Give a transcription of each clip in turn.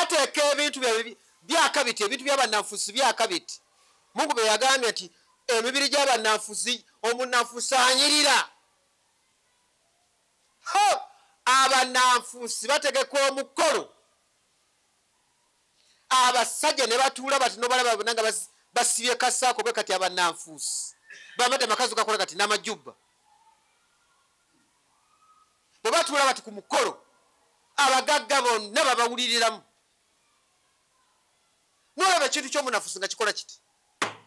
bateeka ebintu byakabiti ebintu byabannanfuusi byakabiti Mungu bwe yagambye nti emibiri gy'abannanfuusi omunnanfuusi anyirira abannanfuusi bategeka omukolo abasajja ne batuula bati nobalaba bonna nga basibye kasaako bwe kati abannanfuusi bambadde amakazi gakola kati n'amajjubba bwe batuula bati ku mukolo abagagga bonna babawuliriramu nolaba ekintu ky'omunafuusi nga kikola kiti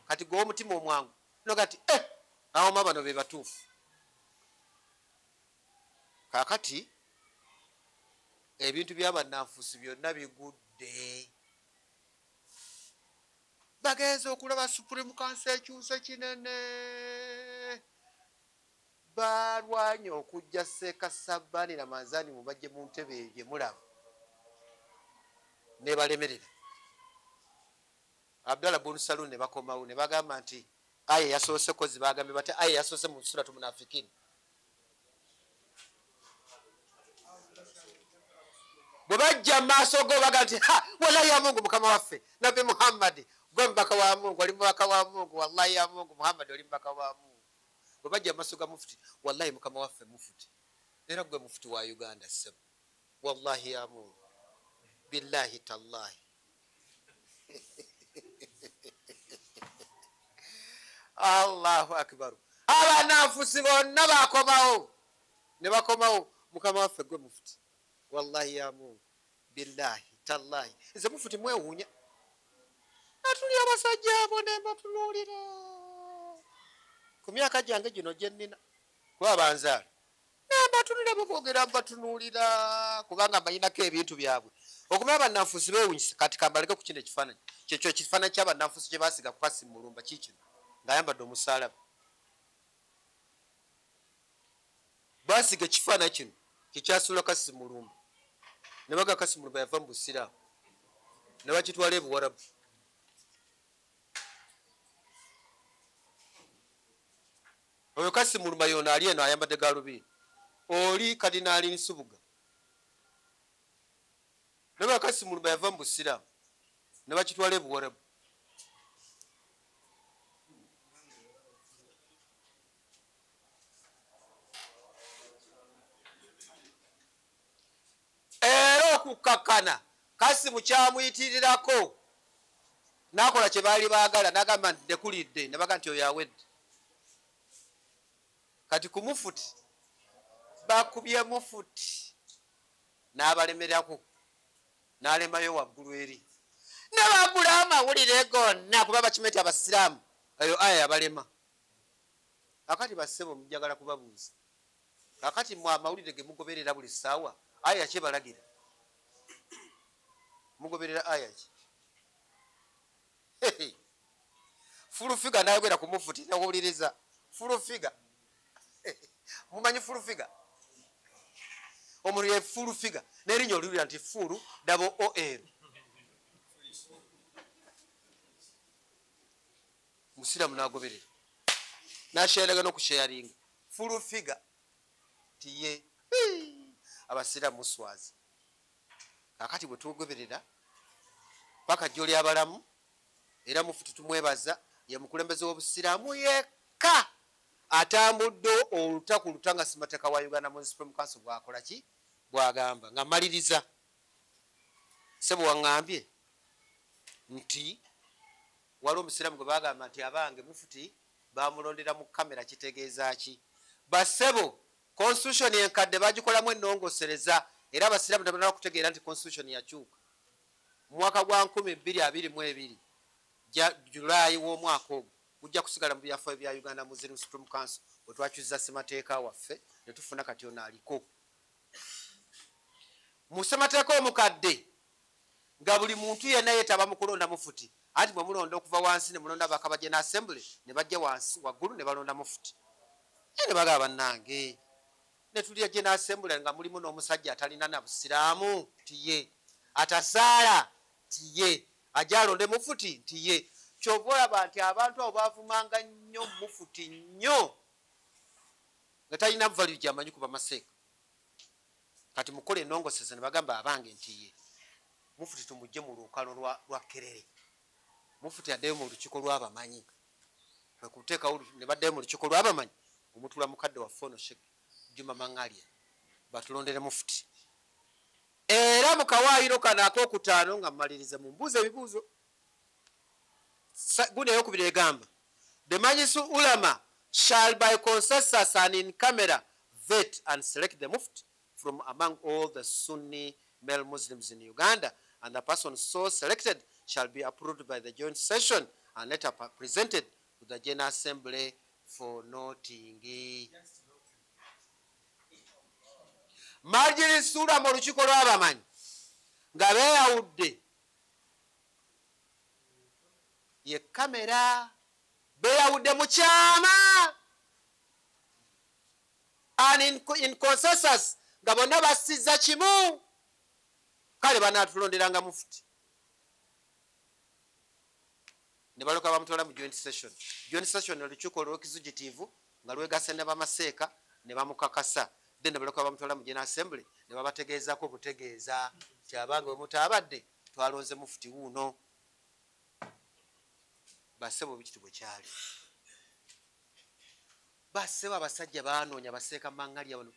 kati gwe omutima omwangu nogati awoma bano be batuufu kakati ebintu by'abannanfuusi byonna bigudde bagenza okulaba Supreme Council ekyuse kinene balwanye okujja Seeka Sabaani Ramadhaani mubajje mu ntebe gye mulaba ne balemerera Abdallah Bunu Salun ne bakomawo ne bagamba nti aya yasoose kozi bagambye bati aya yasoose mu Suratu Munafikin bwe bajja maaso go baga nti wallahi ya Mungu mukama waffe Nabi Muhammad gwe mbaka wa Mungu oli mbaka wa Mungu wallahi ya Mungu Muhammad oli mbaka wa Mungu bwe bajja maaso ga mufuti wallahi mukama waffe mufuti era gwe mufuti wa Uganda sebo wallahi ya Mungu billahi tallahi Allahu akbar abannanfuusi bonna bakomawo ne bakomawo mukama waffe gwe mufuti wallahi ya Mungu billahi tallahi nze mufuti mwewuunya natuli abasajja abo ne mbatunuulira ku myaka gyange gino gye nnina kuba banzaala nembatunulira boboogera mbatunuulira kubanga mbayinako ebintu byabwe okumanya abannanfuusi beewunyisa kati kambaleke ku kino ekifaananyi kyekyo ekifaananyi ky'abannanfuusi kye baasiga ku kasi mu mulumba kiikino ng'ayambadde omusaalaba baasiga ekifaananyi kino kyekyasuula kasi mu mulumba ne baga kasi mu mulumba yava mu busiraamu ne bakitwala ebuwarabu oyo kasi mu mulumba yono ali eno ayambadde gaalubindi oli kadinaali Nsubuga ne baga kasi mu mulumba yava mu busiraamu ne bakitwala ebuwarabu era okukkakkana kasi mukyamuyitirirako nakola kye baali baagala nagamba nti ndekulidde ne baga nti oyo awedde kati ku mufuti bakubye mufuti n'abalemerako n'alemayo waggulu eri ne bagula amawulire gonna kuba bakimeti abasiraamu eyo aya yabalema akati bassebo mujagala kubabuuza akati mwe amawulire ge mugoberera buli ssaawa aya kyebalagira mugoberera aya ki fulufiga nayogera ku mufuti nawuliriza fulufiga mumanyi fulufiga omuntu ye fulufiga n'erinnya oliwulira nti fulu OL musiraamu nagoberera nasheeraga n'okusheyaringa fulufiga tiye abasiraamu muswazi kakati bwe tugoberera paka jjoli abalamu era mufuti tumwebaza ye mukulembeze w'obusiraamu yekka atambudde oluta ku luta nga simateka wa Uganda mu Supreme Council bwakola ki bwagamba nga maliriza sebo waŋŋambye nti waliwo omusiraamu gwe bagamba nti abange mufuti bamulondera mu kamera kitegeeza ki basebo constitution enkadde bagikolamu ennongosereza era abasiraamu tebalina kutegeera nti constitution yakyuka mu mwaka gwa 2022 Julayi w'omwaka ogwo gujja kusigala mu byafaayo bya Uganda mu Supreme Council bwe twakyusiza ssemateeka waffe ne tufuna kati ono aliko mu ssemateeka omukadde nga buli muntu yenna yeetaba mu kulonda mufuti anti bwe mulonda okuva wansi ne mulonda bakaba General Assembly ne bajja wansi waggulu ne balonda mufuti ne bagaba bannange ne tulya General Assembly nga mulimu n'omusajja atalina na busiraamu tiye atasaala tiye ajalonde mufuti tiye kyova olaba nti abantu abo bavumanga nnyo mufuti nnyo nga talina value gyamanyi kuba maseeka kati mukole ennongoseza ne bagamba abange nti ye mufuti tumujje mu lunkalo lwa Kerere. Mufuti addeyo mu lukiiko lw'abamanyi kwekuteekawo ne baddeyo mu lukiiko lw'abamanyi omutula mukadde waffe ono Sheikh Juma Mangalia batulondere mufuti. Era mu kawaayiro kano ak'okutaano nga mmalirize mu mbuuzo ebibuuzo gundi eyokubiri egamba the Majlis Ulama shall by consensus and in camera vet and select the mufti from among all the Sunni male Muslims in Uganda, and the person so selected shall be approved by the joint session and later presented to the General Assembly for noting. Majlis Ulama olukiiko lw'abamanyi nga beeyawudde ye kamera beeyawudde mu kyama and in consensus nga bonna basizza kimu kale banaatulonderanga mufuti ne baloka bamutwala mu joint session. Joint session olukiiko olw'executive nga lwegase ne bamaseeka ne bamukakasa then ne baloka bamutwala mu General Assembly ne babategeezako butegeeza nti abange bwe mutaabadde twalonze mufuti wuuno. Basebo bikiti bwe kyali basebo abasajja baanoonya baseeka Mangalia bano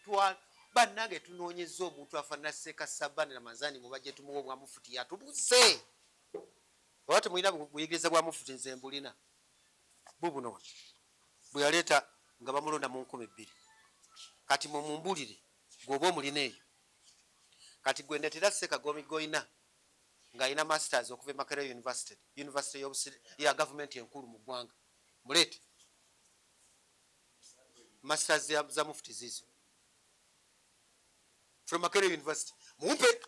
bannange tunoonyeza omuntu afaanana Seeka Sabani Ramazani mubajje tumuwa obwa mufuti yatubuze oba temulina buyigiriza bwa mufuti nze mbulina bubuno bwe yaleeta nga bamulonda mu 2000 kati mumumbulire gwoba omulina eyo kati gwe ndetera Seeka Gomigoina ng'alina masters okuva e Makerere University ya government enkulu mu ggwanga muleete masters za mufuti zizo from Makerere University mumpe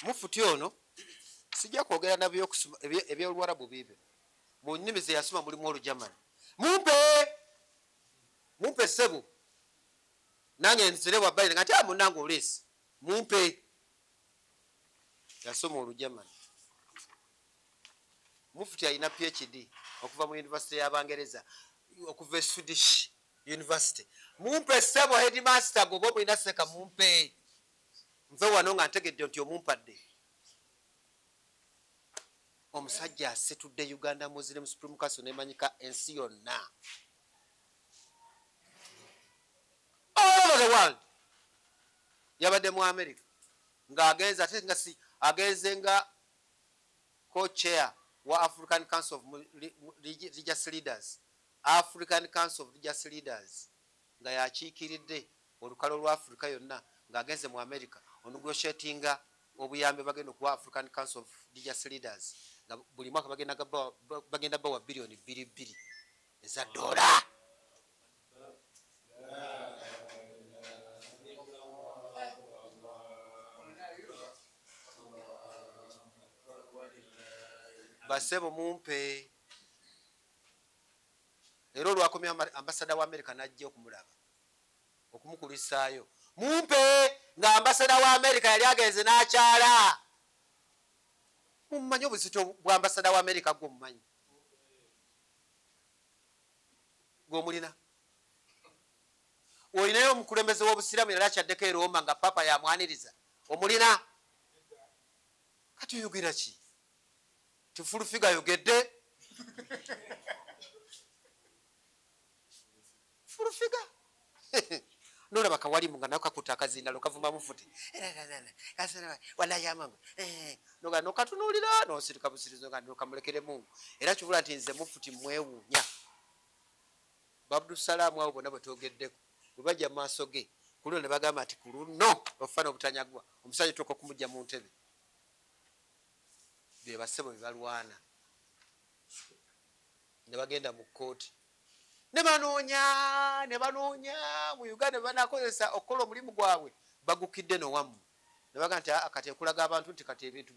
mufuti ono sijja kwogera nabyo eby'Oluwarabu biibyo mu nnimi ze yasoma mulimu Olujamani. Mumpe ssebo nange nzire wabbali nga nti munange oleesi mumpe yasoma Olujamani. Mufuti alina PhD okuva mu University y'Abangereza okuva Swedish University. Mumpe ssebo headmaster gwoba omulina Seeka mumpe nve wano nga ntegedde nti omumpadde. Omusajja asetudde Uganda Muslim Supreme Council nemanyika ensi yonna all over the world. Yabadde mu America ng'agenze ate nga si agenze nga co-chair wa African Council of Religious Leaders, African Council of Religious Leaders nga yakiikiridde olukalo lwa Africa yonna ng'agenze mu America onegotiatinga obuyambe bagenda okuwa African Council of Religious Leaders nga buli mwaka bagenda bawa billioni 2 eza dola. Basebo mumpe. Era olwakomya ambasada wa America najja okumulaba okumukulisaayo mumpe nga ambasada wa America yali agenze n'akyala. Mumanyi obuzito bwa ambasada wa America gwo mumanyi gw'omulina olinayo omukulembeze w'obusiraamu yali akyaddeko e Roma nga papa yamwaniriza omulina. Kati oyogera ki? Tifulufiga ayogedde fulufiga nolaba kawalimu nga nako kakuta akazindalo kavuma mufuti walayamangu noga nokatunuulira nosirika busirizo nga nokamulekere Mungu. Era kivula nti nze mufuti mwewuunya Babdusalaamu abo bonna bwe twogeddeko bwe bajja mu maaso ge ku luno ne bagamba nti ku luno ofaana obutanyagwa omusajja tuuka okumujja mu ntebe be basebo be balwana ne bagenda mu kkooti ne banoonya mu Uganda ne banakozesa okukola omulimu gwabwe bagukidde nowamu ne baga nti kati ekulaga abantu nti kati ebintu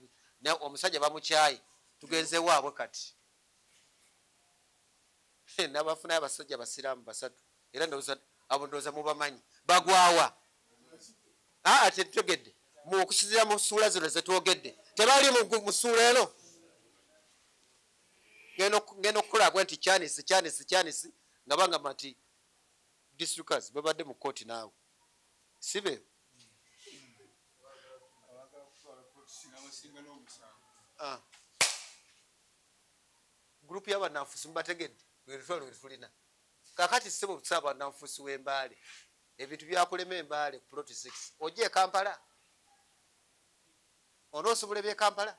omusajja bamukyaye tugenze waabwe kati n'abafunayo abasajja basiraamu 3 era abo ndowooza mubamanyi bagwawa ate tutegedde mu okusinziira mu ssuula zino ze twogedde tebali mu ssuula eno ngeno kukolabwe nti kyanisi nga bangamba nti districts babadde mu kooti naawe sibe gurupu y'abannanfuusi mubategedde lwetwalo lwetulina kakati sebo tusaba bannanfuusi w'embaale ebintu byakulema embaale ku ploti 6 ojje Kampala onoosobola eby'e Kampala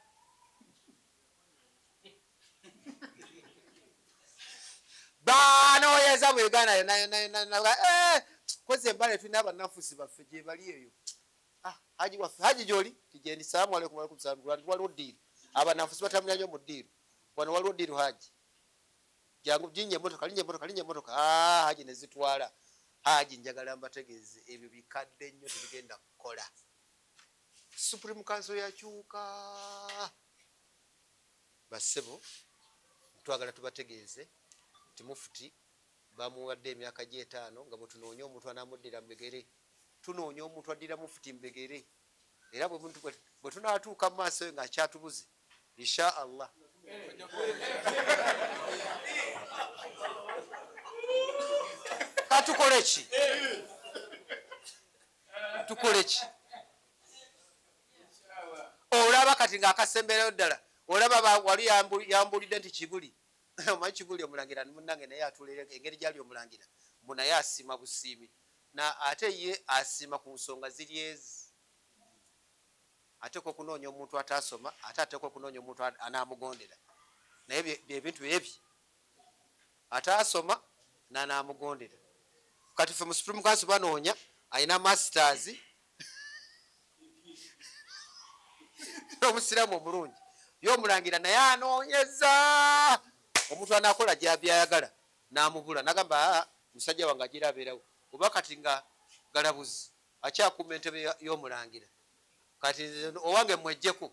banoyeza bwegana kozi embale tulina abannanfuusi baffe gye bali eyo haji waffe haji gyoli tigendi salaamu aleikum walaikum salaam waliwo ddiiru abannanfuusi batambulira nnyo mu ddiiru wano waliwo ddiiru haji jangu linnya emmotoka haji ne zitwala haji njagala mbategeeze ebyo bikadde nnyo tebigenda kukola Supreme Council yakyuka bassebo twagala tubategeeze nti mufuti bamuwadde emyaka gye 5 nga bwe tunoonya omuntu anaamuddira mbegere tunoonya omuntu addira mufuti mbegere era bwe tunaatuuka mu maaso nga akyatubuze insha Allah katukole ki olaba kati ng'akasemberayo ddala olaba wali yambulidde nti Kibuli omanyi Kibuli omulangira munnange naye atuulira engeri gyali omulangira munaye asiima busiimi ate ye asiima ku nsonga ziri ezi ateekwa okunoonya omuntu ataasoma ate ateekwa okunoonya omuntu anaamugondera naye byebintu ebyo ataasoma n'anaamugondera kati ffe mu Supreme Council banoonya alina masters n'omusiraamu omulungi y'omulangira naye anoonyeza omuntu anaakola gy'abyayagala n'amubula n'agamba musajja wange agira abeerawo oba kati nga galabuzi akyakuuma entebe y'omulangira kati owange mwejjeko